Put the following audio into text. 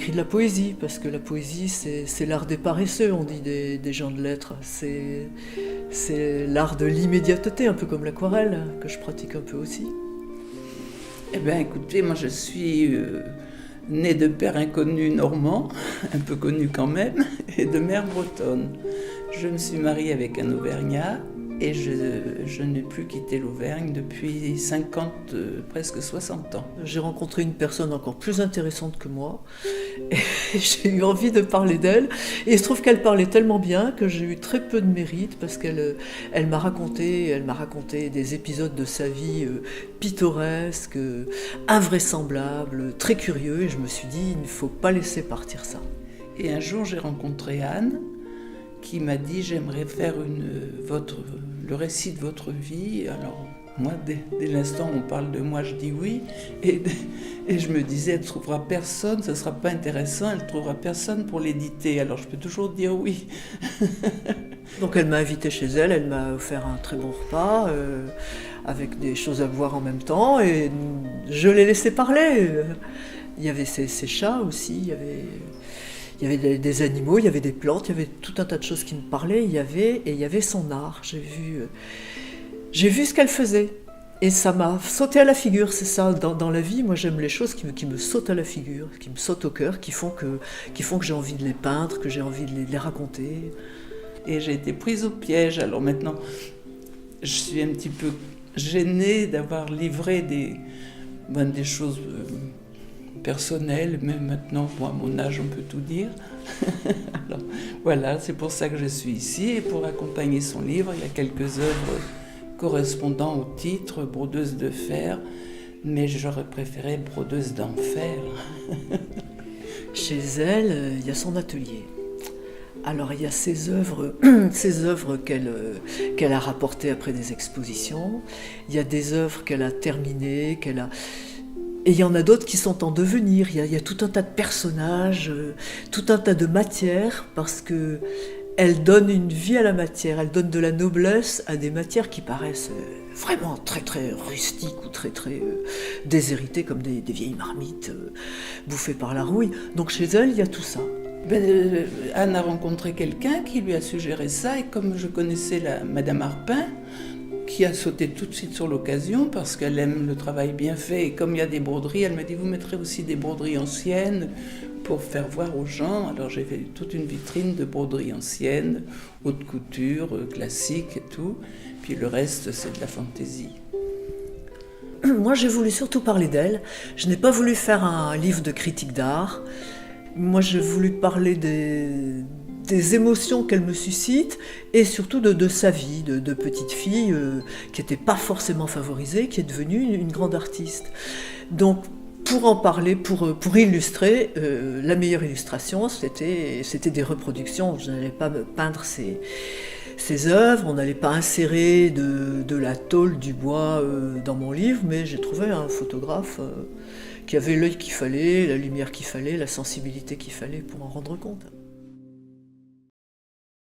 écrit de la poésie, parce que la poésie, c'est l'art des paresseux, on dit des gens de lettres. C'est l'art de l'immédiateté, un peu comme l'aquarelle, que je pratique un peu aussi. Eh bien, écoutez, moi je suis née de père inconnu normand, un peu connu quand même, et de mère bretonne. Je me suis mariée avec un Auvergnat et je n'ai plus quitté l'Auvergne depuis 50, presque 60 ans. J'ai rencontré une personne encore plus intéressante que moi et j'ai eu envie de parler d'elle. Et il se trouve qu'elle parlait tellement bien que j'ai eu très peu de mérite parce qu'elle m'a raconté des épisodes de sa vie pittoresques, invraisemblables, très curieux. Et je me suis dit, il ne faut pas laisser partir ça. Et un jour, j'ai rencontré Anne qui m'a dit « J'aimerais faire le récit de votre vie ». Alors, moi, dès l'instant où on parle de moi, je dis oui. Et je me disais, elle ne trouvera personne, ce ne sera pas intéressant, elle ne trouvera personne pour l'éditer. Alors, je peux toujours dire oui. Donc, elle m'a invité chez elle, elle m'a offert un très bon repas, avec des choses à boire en même temps, et je l'ai laissé parler. Il y avait ses chats aussi, il y avait des animaux, il y avait des plantes, il y avait tout un tas de choses qui me parlaient, il y avait son art. J'ai vu ce qu'elle faisait et ça m'a sauté à la figure, c'est ça. Dans la vie, moi j'aime les choses qui me sautent à la figure, qui me sautent au cœur, qui font que j'ai envie de les peindre, que j'ai envie de les raconter. Et j'ai été prise au piège. Alors maintenant, je suis un petit peu gênée d'avoir livré des choses personnelles, même maintenant, à mon âge, on peut tout dire. Alors, voilà, c'est pour ça que je suis ici, et pour accompagner son livre, il y a quelques œuvres correspondant au titre, brodeuse de fer, mais j'aurais préféré brodeuse d'enfer. Chez elle, il y a son atelier. Alors il y a ces œuvres qu'elle a rapportées après des expositions, il y a des œuvres qu'elle a terminées, et il y en a d'autres qui sont en devenir. Il y a tout un tas de personnages, tout un tas de matières, parce que elle donne une vie à la matière, elle donne de la noblesse à des matières qui paraissent vraiment très très rustiques ou très très déshéritées, comme des vieilles marmites bouffées par la rouille. Donc chez elle, il y a tout ça. Anne a rencontré quelqu'un qui lui a suggéré ça, et comme je connaissais Madame Arpin, qui a sauté tout de suite sur l'occasion parce qu'elle aime le travail bien fait, et comme il y a des broderies, elle m'a dit « Vous mettrez aussi des broderies anciennes pour faire voir aux gens ». Alors j'ai fait toute une vitrine de broderies anciennes, haute couture, classique et tout, puis le reste c'est de la fantaisie. Moi j'ai voulu surtout parler d'elle, je n'ai pas voulu faire un livre de critique d'art. Moi j'ai voulu parler des émotions qu'elle me suscite et surtout de sa vie, de petite fille qui n'était pas forcément favorisée, qui est devenue une grande artiste. Donc pour en parler, pour illustrer, la meilleure illustration c'était des reproductions. Je n'allais pas me peindre ses œuvres, on n'allait pas insérer de la tôle, du bois dans mon livre, mais j'ai trouvé un photographe qui avait l'œil qu'il fallait, la lumière qu'il fallait, la sensibilité qu'il fallait pour en rendre compte.